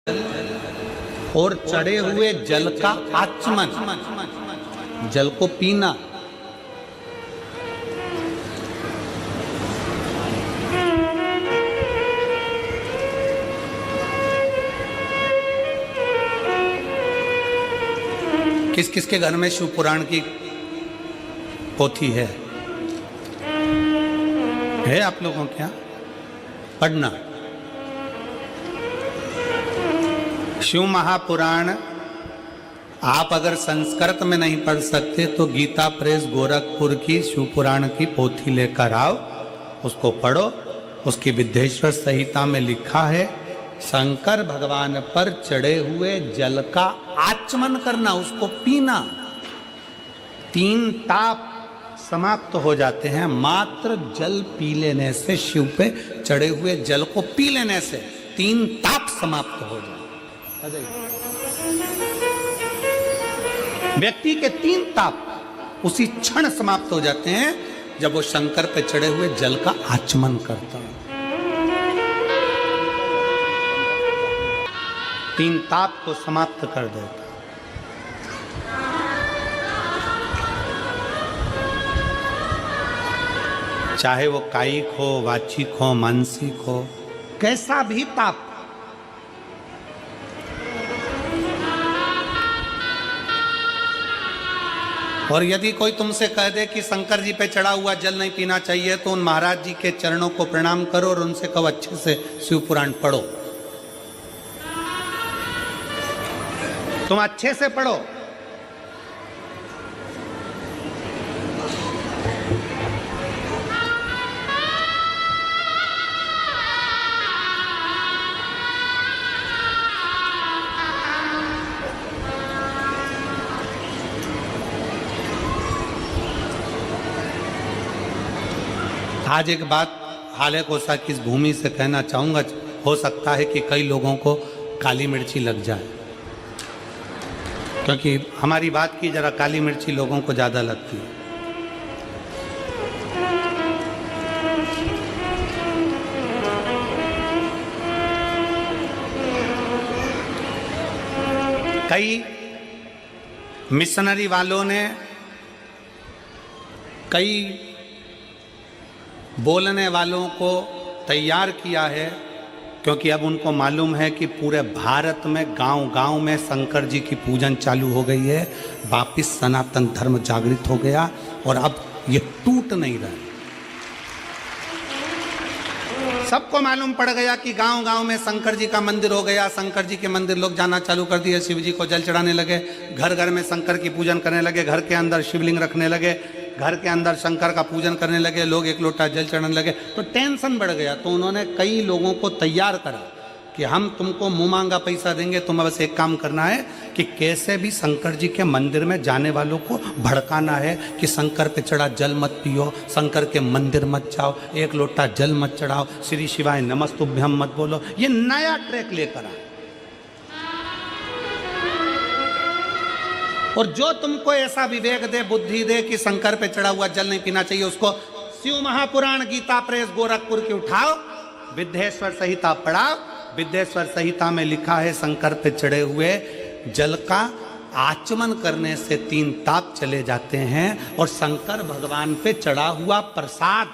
और चढ़े हुए जल का आचमन, जल को पीना। किस किस के घर में शिव पुराण की पोथी है आप लोगों के यहाँ? पढ़ना शिव महापुराण। आप अगर संस्कृत में नहीं पढ़ सकते तो गीता प्रेस गोरखपुर की शिव पुराण की पोथी लेकर आओ, उसको पढ़ो। उसकी विद्येश्वर संहिता में लिखा है शंकर भगवान पर चढ़े हुए जल का आचमन करना, उसको पीना। 3 ताप समाप्त हो जाते हैं मात्र जल पी लेने से। शिव पे चढ़े हुए जल को पी लेने से 3 ताप समाप्त हो जाते। व्यक्ति के 3 ताप उसी क्षण समाप्त हो जाते हैं जब वो शंकर पे चढ़े हुए जल का आचमन करता है। 3 ताप को समाप्त कर देता। चाहे वो कायिक हो, वाचिक हो, मानसिक हो, कैसा भी ताप। और यदि कोई तुमसे कह दे कि शंकर जी पे चढ़ा हुआ जल नहीं पीना चाहिए तो उन महाराज जी के चरणों को प्रणाम करो और उनसे कहो अच्छे से शिव पुराण पढ़ो। तुम अच्छे से पढ़ो। आज एक बात हाले कोसा की इस भूमि से कहना चाहूँगा। हो सकता है कि कई लोगों को काली मिर्ची लग जाए, क्योंकि हमारी बात की जरा काली मिर्ची लोगों को ज़्यादा लगती है। कई मिशनरी वालों ने, कई बोलने वालों को तैयार किया है, क्योंकि अब उनको मालूम है कि पूरे भारत में गांव-गांव में शंकर जी की पूजन चालू हो गई है। वापिस सनातन धर्म जागृत हो गया और अब ये टूट नहीं रहा। सबको मालूम पड़ गया कि गांव-गांव में शंकर जी का मंदिर हो गया। शंकर जी के मंदिर लोग जाना चालू कर दिए, शिव जी को जल चढ़ाने लगे, घर घर में शंकर की पूजन करने लगे, घर के अंदर शिवलिंग रखने लगे, घर के अंदर शंकर का पूजन करने लगे, लोग 1 लोटा जल चढ़ाने लगे। तो टेंशन बढ़ गया। तो उन्होंने कई लोगों को तैयार करा कि हम तुमको मुंह मांगा पैसा देंगे, तुम्हें बस एक काम करना है कि कैसे भी शंकर जी के मंदिर में जाने वालों को भड़काना है कि शंकर पे चढ़ा जल मत पियो, शंकर के मंदिर मत जाओ, 1 लोटा जल मत चढ़ाओ, श्री शिवाय नमस्तुभ्यम मत बोलो। ये नया ट्रैक लेकर आए। और जो तुमको ऐसा विवेक दे, बुद्धि दे कि शंकर पे चढ़ा हुआ जल नहीं पीना चाहिए, उसको शिव महापुराण गीता प्रेस गोरखपुर की उठाओ, विद्येश्वर संहिता पढ़ाओ। विद्येश्वर संहिता में लिखा है शंकर पे चढ़े हुए जल का आचमन करने से 3 ताप चले जाते हैं। और शंकर भगवान पे चढ़ा हुआ प्रसाद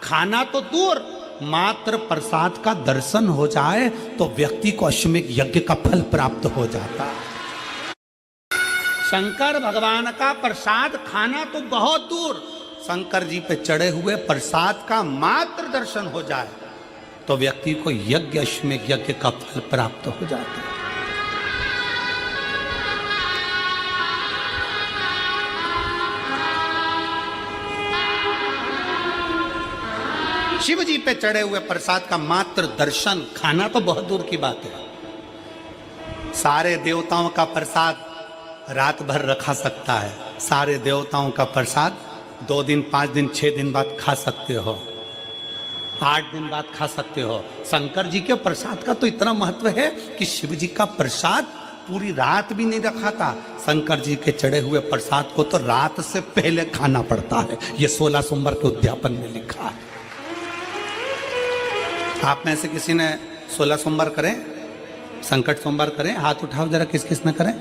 खाना तो दूर, मात्र प्रसाद का दर्शन हो जाए तो व्यक्ति को अश्वमेध यज्ञ का फल प्राप्त हो जाता है। शंकर भगवान का प्रसाद खाना तो बहुत दूर, शंकर जी पे चढ़े हुए प्रसाद का मात्र दर्शन हो जाए तो व्यक्ति को यज्ञ, अश्वमेध यज्ञ का फल प्राप्त हो जाता है। शिव जी पे चढ़े हुए प्रसाद का मात्र दर्शन, खाना तो बहुत दूर की बात है। सारे देवताओं का प्रसाद रात भर रखा सकता है, सारे देवताओं का प्रसाद 2 दिन, 5 दिन, 6 दिन बाद खा सकते हो, 8 दिन बाद खा सकते हो। शंकर जी के प्रसाद का तो इतना महत्व है कि शिव जी का प्रसाद पूरी रात भी नहीं रखा था। शंकर जी के चढ़े हुए प्रसाद को तो रात से पहले खाना पड़ता है। ये 16 सोमवार के उद्यापन में लिखा है। आप में से किसी ने 16 सोमवार करें? संकट सोमवार करें, हाथ उठाओ जरा, किस किस ने करें,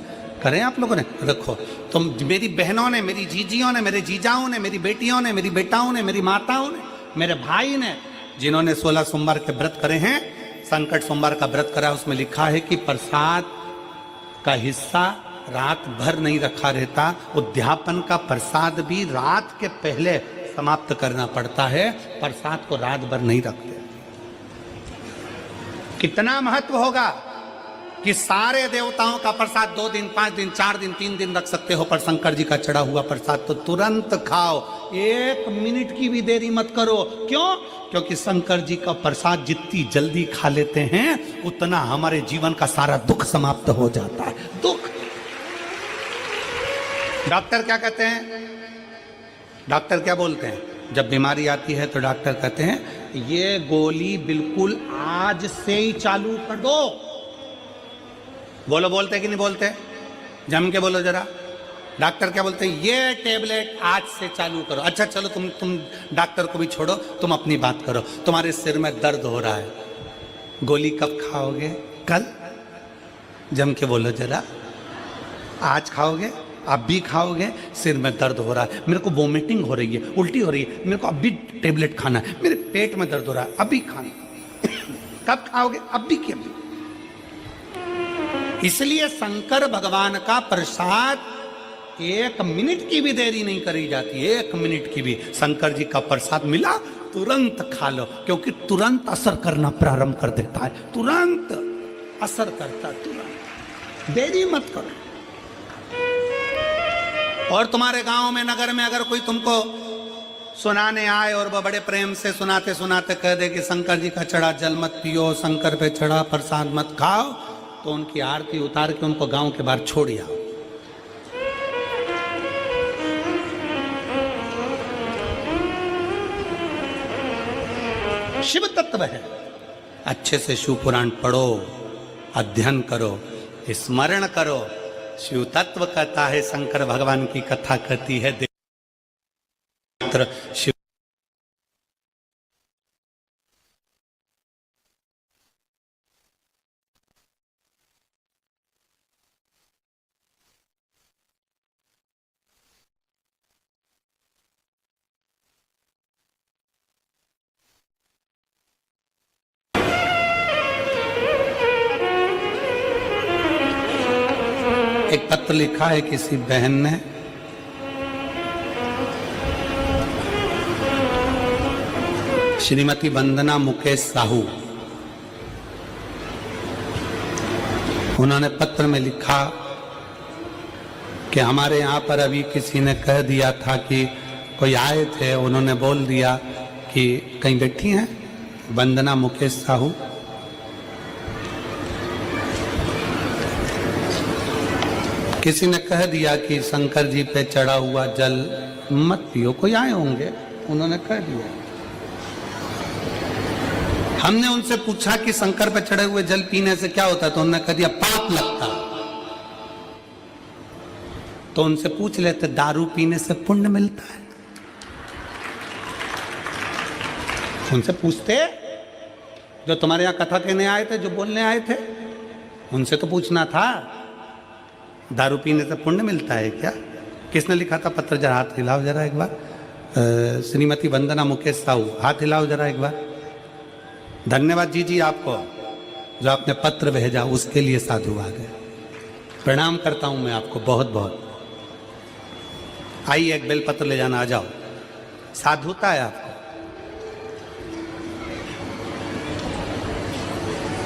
करें आप लोगों ने। रखो तुम, मेरी बहनों ने, मेरी जीजियों ने, मेरे जीजाओं ने, मेरी बेटियों ने, मेरी बेटाओं ने, मेरी माताओं ने, मेरे भाई ने, जिन्होंने 16 सोमवार के व्रत करे हैं, संकट सोमवार का व्रत करा, उसमें लिखा है कि प्रसाद का हिस्सा रात भर नहीं रखा रहता, उद्यापन का प्रसाद भी रात के पहले समाप्त करना पड़ता है, प्रसाद को रात भर नहीं रखते। कितना महत्व होगा कि सारे देवताओं का प्रसाद 2 दिन, 5 दिन, 4 दिन, 3 दिन रख सकते हो, पर शंकर जी का चढ़ा हुआ प्रसाद तो तुरंत खाओ, 1 मिनट की भी देरी मत करो। क्यों? क्योंकि शंकर जी का प्रसाद जितनी जल्दी खा लेते हैं उतना हमारे जीवन का सारा दुख समाप्त हो जाता है। दुख, डॉक्टर क्या कहते हैं, डॉक्टर क्या बोलते हैं जब बीमारी आती है, तो डॉक्टर कहते हैं ये गोली बिल्कुल आज से ही चालू कर दो। बोलो, बोलते कि नहीं बोलते? जम के बोलो जरा। डॉक्टर क्या बोलते हैं? ये टेबलेट आज से चालू करो। अच्छा चलो, तुम डॉक्टर को भी छोड़ो, तुम अपनी बात करो। तुम्हारे सिर में दर्द हो रहा है, गोली कब खाओगे? कल। जम के बोलो जरा। आज खाओगे? अब भी खाओगे? सिर में दर्द हो रहा है, मेरे को वोमिटिंग हो रही है, उल्टी हो रही है, मेरे को अभी टेबलेट खाना है, मेरे पेट में दर्द हो रहा है, अभी खाना। कब खाओगे? अभी की अभी। इसलिए शंकर भगवान का प्रसाद 1 मिनट की भी देरी नहीं करी जाती, 1 मिनट की भी। शंकर जी का प्रसाद मिला, तुरंत खा लो, क्योंकि तुरंत असर करना प्रारंभ कर देता है, तुरंत असर करता, तुरंत, देरी मत करो। और तुम्हारे गांव में, नगर में अगर कोई तुमको सुनाने आए और वह बड़े प्रेम से सुनाते सुनाते कह दे कि शंकर जी का चढ़ा जल मत पियो, शंकर पे चढ़ा प्रसाद मत खाओ, तो उनकी आरती उतार के उनको गांव के बाहर छोड़ आओ। शिव तत्व है, अच्छे से शिव पुराण पढ़ो, अध्ययन करो, स्मरण करो। शिव तत्व कहता है, शंकर भगवान की कथा कहती है, शिव एक पत्र लिखा है किसी बहन ने, श्रीमती वंदना मुकेश साहू, उन्होंने पत्र में लिखा कि हमारे यहाँ पर अभी किसी ने कह दिया था कि कोई आए थे, उन्होंने बोल दिया कि कहीं बैठी हैं वंदना मुकेश साहू, किसी ने कह दिया कि शंकर जी पे चढ़ा हुआ जल मत पियो, कोई आए होंगे, उन्होंने कह दिया। हमने उनसे पूछा कि शंकर पे चढ़े हुए जल पीने से क्या होता है, तो उन्होंने कह दिया पाप लगता। तो उनसे पूछ लेते दारू पीने से पुण्य मिलता है? उनसे पूछते, जो तुम्हारे यहां कथा कहने आए थे, जो बोलने आए थे, उनसे तो पूछना था दारू पीने से पुण्य मिलता है क्या? किसने लिखा था पत्र? जरा हाथ हिलाओ जरा एक बार। श्रीमती वंदना मुकेश साहू, हाथ हिलाओ जरा एक बार। धन्यवाद जी आपको, जो आपने पत्र भेजा उसके लिए साधु आ गए। प्रणाम करता हूं मैं आपको बहुत बहुत। आइए एक बेलपत्र ले जाना, आ जाओ, साधुता है आपको।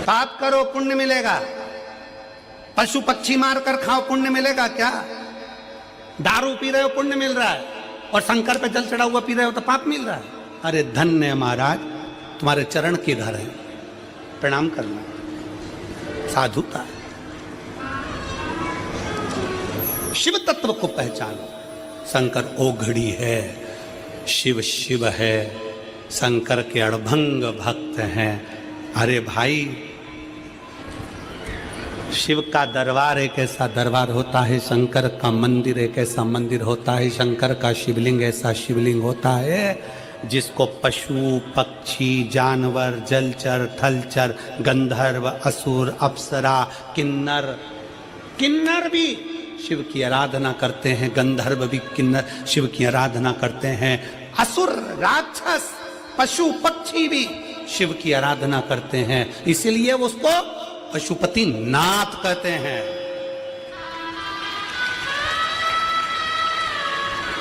पाप करो पुण्य मिलेगा, पशु पक्षी मार कर खाओ पुण्य मिलेगा क्या? दारू पी रहे हो पुण्य मिल रहा है, और शंकर पे जल चढ़ा हुआ पी रहे हो तो पाप मिल रहा है। अरे धन्य महाराज, तुम्हारे चरण किधर है? प्रणाम करना, साधुता। शिव तत्व को पहचानो। शंकर ओघड़ी है, शिव शिव है, शंकर के अड़भंग भक्त हैं। अरे भाई, शिव का दरबार एक ऐसा दरबार होता है, शंकर का मंदिर एक ऐसा मंदिर होता है, शंकर का शिवलिंग ऐसा शिवलिंग होता है जिसको पशु पक्षी जानवर जलचर थलचर गंधर्व असुर अप्सरा किन्नर, किन्नर भी शिव की आराधना करते हैं, गंधर्व भी किन्नर शिव की आराधना करते हैं, असुर राक्षस पशु पक्षी भी शिव की आराधना करते हैं, इसीलिए उसको पशुपति नाथ कहते हैं।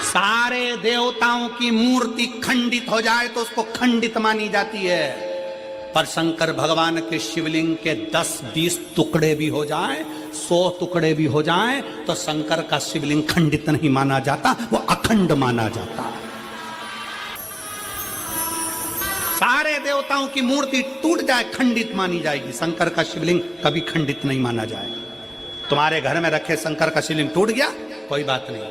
सारे देवताओं की मूर्ति खंडित हो जाए तो उसको खंडित मानी जाती है, पर शंकर भगवान के शिवलिंग के 10-20 टुकड़े भी हो जाए, 100 टुकड़े भी हो जाए, तो शंकर का शिवलिंग खंडित नहीं माना जाता, वो अखंड माना जाता है। सारे देवताओं की मूर्ति टूट जाए खंडित मानी जाएगी, शंकर का शिवलिंग कभी खंडित नहीं माना जाएगा। तुम्हारे घर में रखे शंकर का शिवलिंग टूट गया, कोई बात नहीं,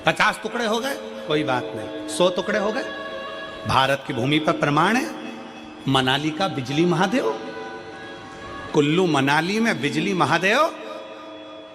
50 टुकड़े हो गए कोई बात नहीं, 100 टुकड़े हो गए। भारत की भूमि पर प्रमाण है, मनाली का बिजली महादेव, कुल्लू मनाली में बिजली महादेव,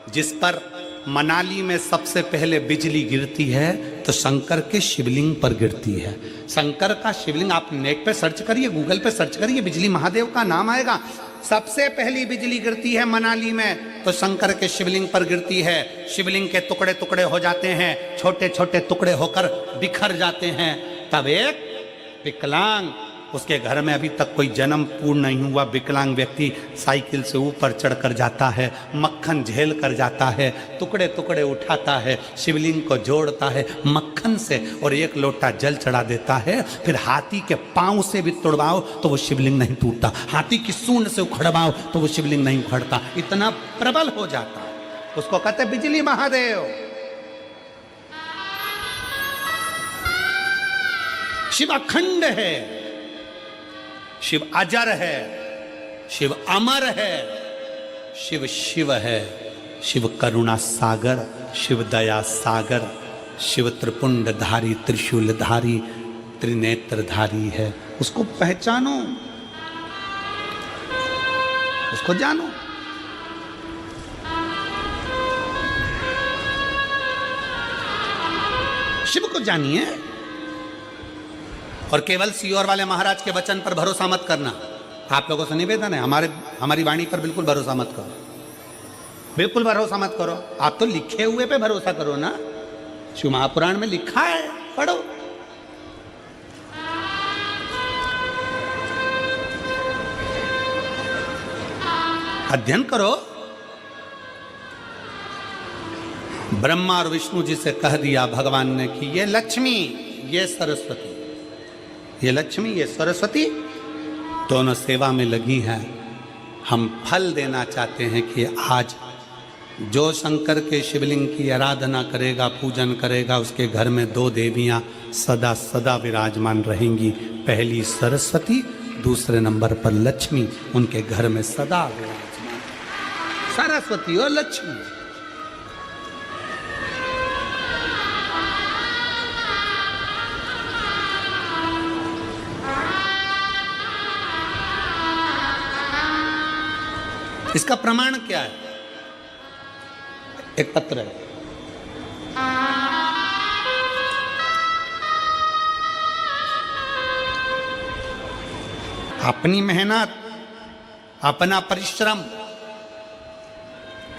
जिस पर मनाली में सबसे पहले बिजली गिरती है तो शंकर के शिवलिंग पर गिरती है। शंकर का शिवलिंग आप नेट पे सर्च करिए, गूगल पे सर्च करिए, बिजली महादेव का नाम आएगा। सबसे पहली बिजली गिरती है मनाली में तो शंकर के शिवलिंग पर गिरती है। शिवलिंग के टुकड़े टुकड़े हो जाते हैं, छोटे छोटे टुकड़े होकर बिखर जाते हैं। तब एक विकलांग, उसके घर में अभी तक कोई जन्म पूर्ण नहीं हुआ विकलांग व्यक्ति साइकिल से ऊपर चढ़कर जाता है, मक्खन झेल कर जाता है, टुकड़े टुकड़े उठाता है, शिवलिंग को जोड़ता है मक्खन से और एक लोटा जल चढ़ा देता है। फिर हाथी के पांव से भी तोड़वाओ तो वो शिवलिंग नहीं टूटता, हाथी की सूंड से उखड़वाओ तो वो शिवलिंग नहीं उखड़ता, इतना प्रबल हो जाता है। उसको कहते हैं बिजली महादेव। शिव अखंड है, शिव अजर है, शिव अमर है, शिव शिव है, शिव करुणा सागर, शिव दया सागर, शिव त्रिपुंडधारी त्रिशूलधारी त्रिनेत्रधारी है। उसको पहचानो, उसको जानो। शिव को जानिए और केवल सीहोर वाले महाराज के वचन पर भरोसा मत करना। आप लोगों से निवेदन है, हमारी वाणी पर बिल्कुल भरोसा मत करो, बिल्कुल भरोसा मत करो। आप तो लिखे हुए पे भरोसा करो ना, शिव महापुराण में लिखा है, पढ़ो। अध्ययन करो। ब्रह्मा और विष्णु जी से कह दिया भगवान ने कि ये लक्ष्मी, ये सरस्वती, ये लक्ष्मी ये सरस्वती दोनों सेवा में लगी हैं। हम फल देना चाहते हैं कि आज जो शंकर के शिवलिंग की आराधना करेगा, पूजन करेगा, उसके घर में 2 देवियां सदा सदा विराजमान रहेंगी। पहली सरस्वती, दूसरे नंबर पर लक्ष्मी, उनके घर में सदा विराजमान। सरस्वती और लक्ष्मी। इसका प्रमाण क्या है? एक पत्र है, अपनी मेहनत, अपना परिश्रम,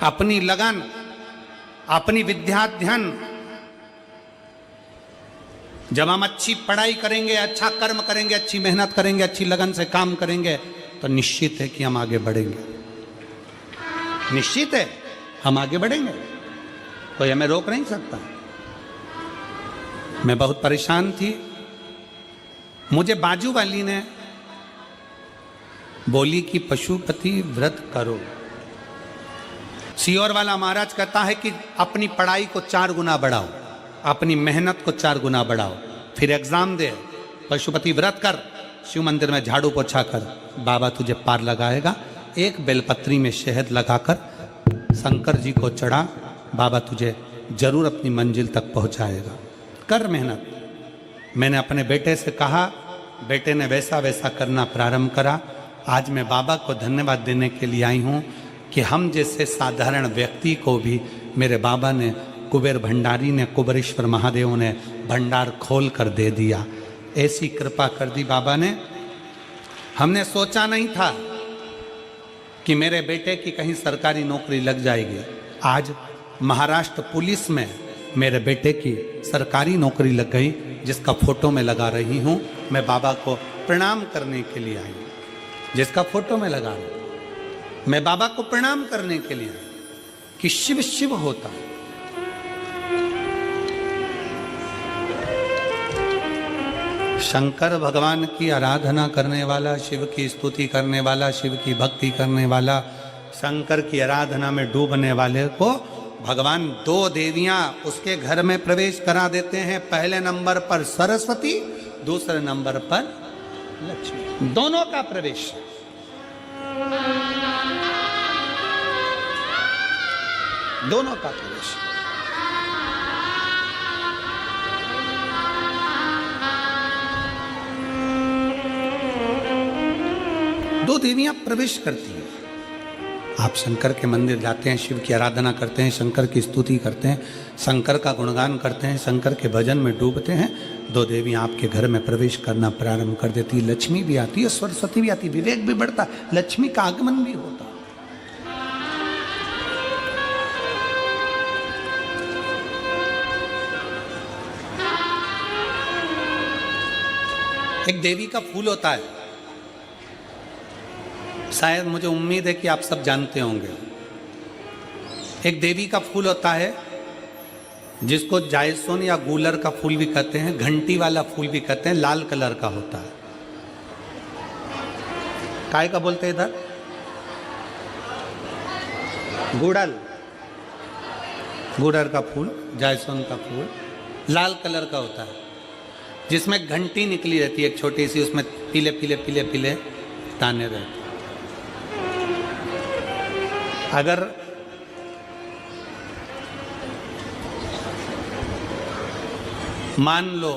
अपनी लगन, अपनी विद्याध्ययन, जब हम अच्छी पढ़ाई करेंगे, अच्छा कर्म करेंगे, अच्छी मेहनत करेंगे, अच्छी लगन से काम करेंगे तो निश्चित है कि हम आगे बढ़ेंगे। निश्चित है हम आगे बढ़ेंगे, कोई हमें रोक नहीं सकता। मैं बहुत परेशान थी, मुझे बाजू वाली ने बोली कि पशुपति व्रत करो। सीहोर वाला महाराज कहता है कि अपनी पढ़ाई को 4 गुना बढ़ाओ, अपनी मेहनत को 4 गुना बढ़ाओ, फिर एग्जाम दे, पशुपति व्रत कर, शिव मंदिर में झाड़ू पोछा कर, बाबा तुझे पार लगाएगा। एक बेलपत्री में शहद लगाकर शंकर जी को चढ़ा, बाबा तुझे जरूर अपनी मंजिल तक पहुंचाएगा। कर मेहनत। मैंने अपने बेटे से कहा, बेटे ने वैसा वैसा करना प्रारंभ करा। आज मैं बाबा को धन्यवाद देने के लिए आई हूँ कि हम जैसे साधारण व्यक्ति को भी मेरे बाबा ने, कुबेर भंडारी ने, कुबेरेश्वर महादेव ने भंडार खोल कर दे दिया। ऐसी कृपा कर दी बाबा ने। हमने सोचा नहीं था कि मेरे बेटे की कहीं सरकारी नौकरी लग जाएगी। आज महाराष्ट्र पुलिस में मेरे बेटे की सरकारी नौकरी लग गई, जिसका फोटो में लगा रही हूं। मैं बाबा को प्रणाम करने के लिए आई हूं, जिसका फोटो में लगा रही हूं। मैं बाबा को प्रणाम करने के लिए आई कि शिव शिव होता है। शंकर भगवान की आराधना करने वाला, शिव की स्तुति करने वाला, शिव की भक्ति करने वाला, शंकर की आराधना में डूबने वाले को भगवान दो देवियां उसके घर में प्रवेश करा देते हैं। पहले नंबर पर सरस्वती, दूसरे नंबर पर लक्ष्मी, दोनों का प्रवेश। दोनों का प्रवेश। दो देवियां प्रवेश करती हैं। आप शंकर के मंदिर जाते हैं, शिव की आराधना करते हैं, शंकर की स्तुति करते हैं, शंकर का गुणगान करते हैं, शंकर के भजन में डूबते हैं। दो देवियां आपके घर में प्रवेश करना प्रारंभ कर देती। लक्ष्मी भी आती है, सरस्वती भी आती, विवेक भी बढ़ता, लक्ष्मी का आगमन भी होता। एक देवी का फूल होता है, शायद मुझे उम्मीद है कि आप सब जानते होंगे। एक देवी का फूल होता है जिसको जायसोन या गूलर का फूल भी कहते हैं, घंटी वाला फूल भी कहते हैं, लाल कलर का होता है। काय का बोलते हैं इधर? गुड़ल, गुड़र का फूल, जायसोन का फूल लाल कलर का होता है, जिसमें घंटी निकली रहती है एक छोटी सी, उसमें पीले पीले पीले पीले दाने रहते। अगर मान लो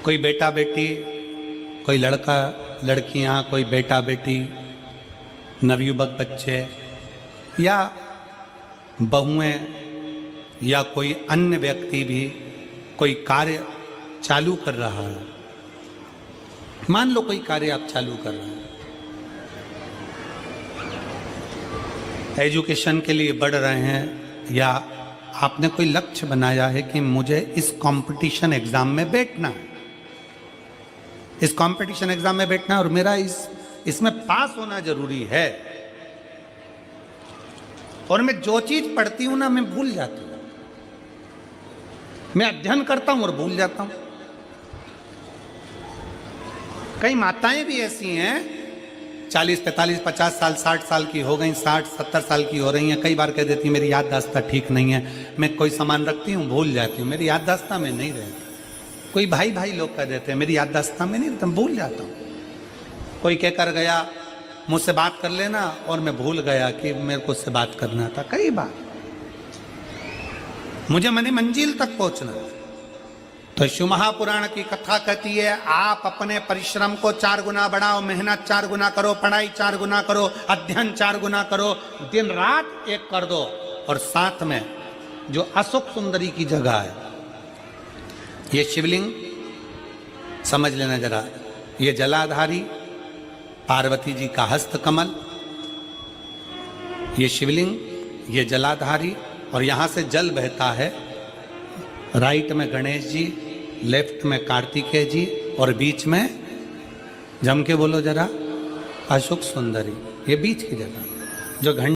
कोई बेटा बेटी, कोई लड़का लड़कियां, कोई बेटा बेटी, नवयुवक बच्चे या बहुएं या कोई अन्य व्यक्ति भी कोई कार्य चालू कर रहा है। मान लो कोई कार्य आप चालू कर रहे हैं, एजुकेशन के लिए बढ़ रहे हैं, या आपने कोई लक्ष्य बनाया है कि मुझे इस कंपटीशन एग्जाम में बैठना है, इस कंपटीशन एग्जाम में बैठना है और मेरा इसमें पास होना जरूरी है। और मैं जो चीज पढ़ती हूं ना, मैं भूल जाती हूं। मैं अध्ययन करता हूं और भूल जाता हूं। कई माताएं भी ऐसी हैं, 40, 45, 50 साल, 60 साल की हो गई, 60, 70 साल की हो रही हैं। कई बार कह देती हैं मेरी याददाश्त ठीक नहीं है, मैं कोई सामान रखती हूँ भूल जाती हूँ, मेरी याददाश्त में नहीं रहती। कोई भाई भाई लोग कह देते हैं मेरी याददाश्त में नहीं रहता, भूल जाता हूँ। कोई कहकर गया मुझसे बात कर लेना और मैं भूल गया कि मेरे को उससे बात करना था। कई बार मुझे मनी मंजिल तक पहुंचना। तो शिव महापुराण की कथा कहती है आप अपने परिश्रम को 4 गुना बढ़ाओ, मेहनत 4 गुना करो, पढ़ाई 4 गुना करो, अध्ययन 4 गुना करो, दिन रात एक कर दो। और साथ में जो अशोक सुंदरी की जगह है, ये शिवलिंग समझ लेना जरा, ये जलाधारी पार्वती जी का हस्त कमल, ये शिवलिंग, ये जलाधारी, और यहां से जल बहता है। राइट में गणेश जी, लेफ्ट में कार्तिकेय जी, और बीच में जम के बोलो जरा अशोक सुंदरी। ये बीच की जगह जो घंटे